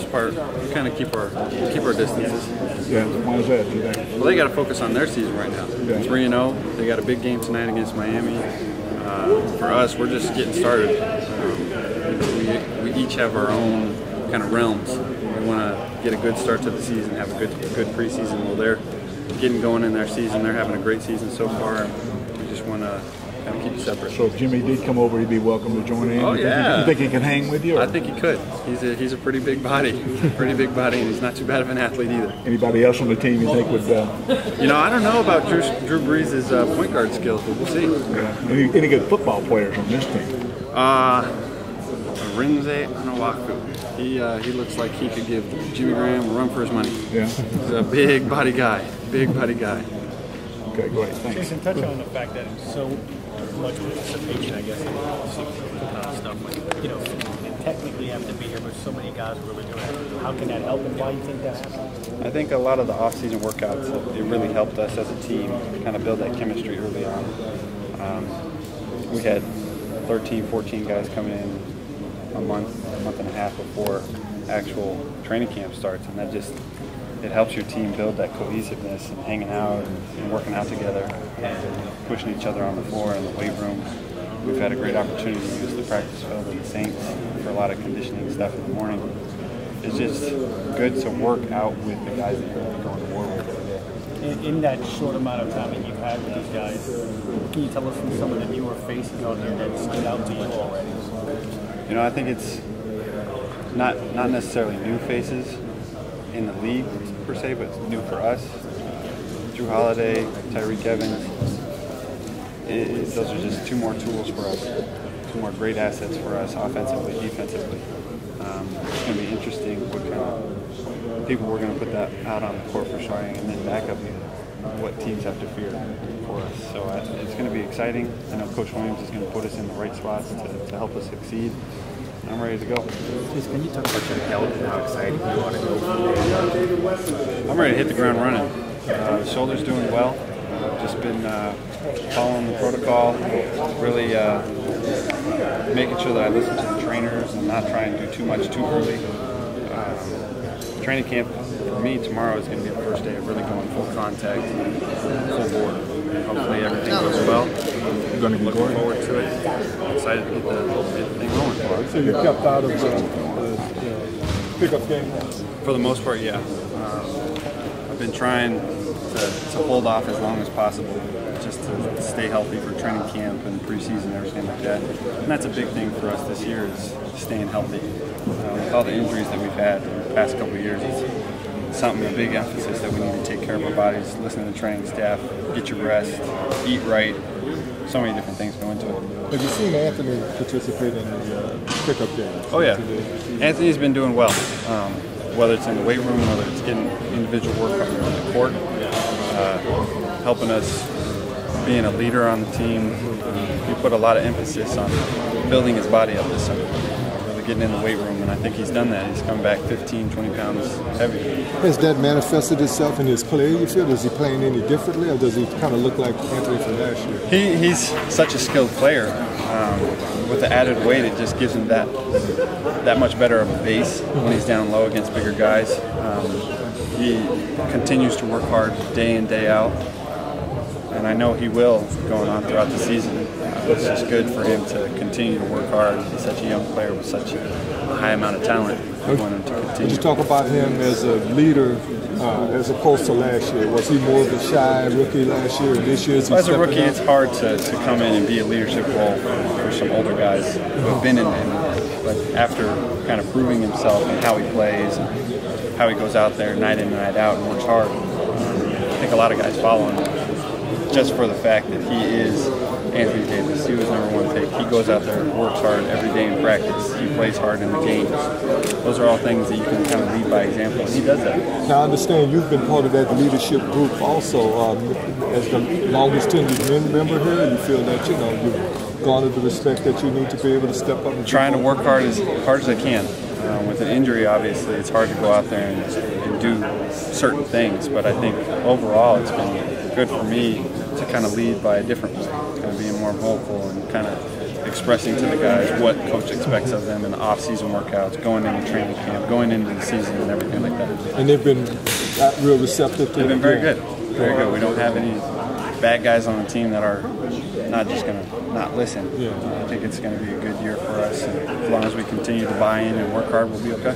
most part, we kind of keep our distances. Yeah, why is that, do you think? Well, they got to focus on their season right now. Yeah. 3-0. They got a big game tonight against Miami. For us, we're just getting started. We each have our own kind of realms. We want to get a good start to the season, have a good preseason. Well, they're getting going in their season. They're having a great season so far. We just want to kind of keep it separate. So if Jimmy did come over, he'd be welcome to join in? Oh, yeah. You think he can hang with you? Or? I think he could. He's a pretty big body. Pretty big body, and he's not too bad of an athlete either. Anybody else on the team you think would? You know, I don't know about Drew Brees' point guard skills, but we'll see. Yeah. Any good football players on this team? Rinze Anawaku. He looks like he could give Jimmy Graham a run for his money. Yeah. He's a big body guy. Big body guy. Okay, great. Thanks. Jason, touch on the fact that so much participation, I guess, in stuff. Like, you know, they technically have to be here, but so many guys are really doing it. How can that help, and why do you think that happens? I think a lot of the off-season workouts, it really helped us as a team kind of build that chemistry early on. We had 13, 14 guys coming in a month and a half before actual training camp starts, and that just it helps your team build that cohesiveness and hanging out and working out together and pushing each other on the floor in the weight room. We've had a great opportunity to use the practice field of the Saints for a lot of conditioning stuff in the morning. It's just good to work out with the guys that you're going to go to war with every day. In that short amount of time that you've had with these guys, can you tell us from some of the newer faces out there that stood out to you already? You know, I think it's not necessarily new faces in the league per se, but new for us. Drew Holiday, Tyreek Evans. Those are just two more tools for us, two more great assets for us offensively, defensively. It's going to be interesting what kind of people we're going to put that out on the court for starting, and then back up what teams have to fear for us. So it's going to be exciting. I know Coach Williams is going to put us in the right spots to help us succeed. I'm ready to go. Can you talk about your health and how excited you are to go? I'm ready to hit the ground running. The shoulder's doing well. Just been following the protocol, really making sure that I listen to the trainers and not try and do too much too early. Training camp for me tomorrow is going to be the first day of really going full contact, full board. Hopefully everything goes well. You're going to be looking forward to it. I'm excited to get the thing rolling. So you kept out of the pickup game? For the most part, yeah. I've been trying to hold off as long as possible, just to stay healthy for training camp and preseason and everything like that. And that's a big thing for us this year, is staying healthy. With all the injuries that we've had in the past couple of years, it's something, a big emphasis that we need to take care of our bodies, listen to the training staff, get your rest, eat right. So many different things go into it. Have you seen Anthony participate in the pickup games? Oh yeah, Anthony's been doing well. Whether it's in the weight room, whether it's getting individual work on the court, helping us being a leader on the team. He put a lot of emphasis on building his body up this summer, really getting in the weight room, and I think he's done that. He's come back 15, 20 pounds heavier. Has that manifested itself in his play, you feel? Is he playing any differently, or does he kind of look like Anthony from last year? He's such a skilled player. With the added weight, it just gives him that much better of a base when he's down low against bigger guys. He continues to work hard day in, day out, and I know he will going on throughout the season. It's just good for him to continue to work hard. He's such a young player with such a high amount of talent. I want him to continue. Did you talk about him as a leader as opposed to last year? Was he more of a shy rookie last year, or this year? As a rookie, it's hard to come in and be a leadership role for some older guys who have been in it. But after kind of proving himself and how he plays and how he goes out there night in and night out and works hard, I think a lot of guys follow him just for the fact that he is Anthony Davis. He was #1 pick. He goes out there and works hard every day in practice. He plays hard in the games. Those are all things that you can kind of lead by example, and he does that. Now, I understand you've been part of that leadership group also. As the longest tenured member here, you feel that, you've garnered the respect that you need to be able to step up and trying to work hard as I can. With an injury, obviously, it's hard to go out there and do certain things, but I think overall it's been good for me to kind of lead by a different way, kind of being more vocal and kind of expressing to the guys what coach expects of them in the off-season workouts, going into training camp, going into the season, and everything like that. And they've been real receptive to it. They've been very good. Very good. We don't have any bad guys on the team that are not just going to not listen. Yeah. I think it's going to be a good year for us. And as long as we continue to buy in and work hard, we'll be okay.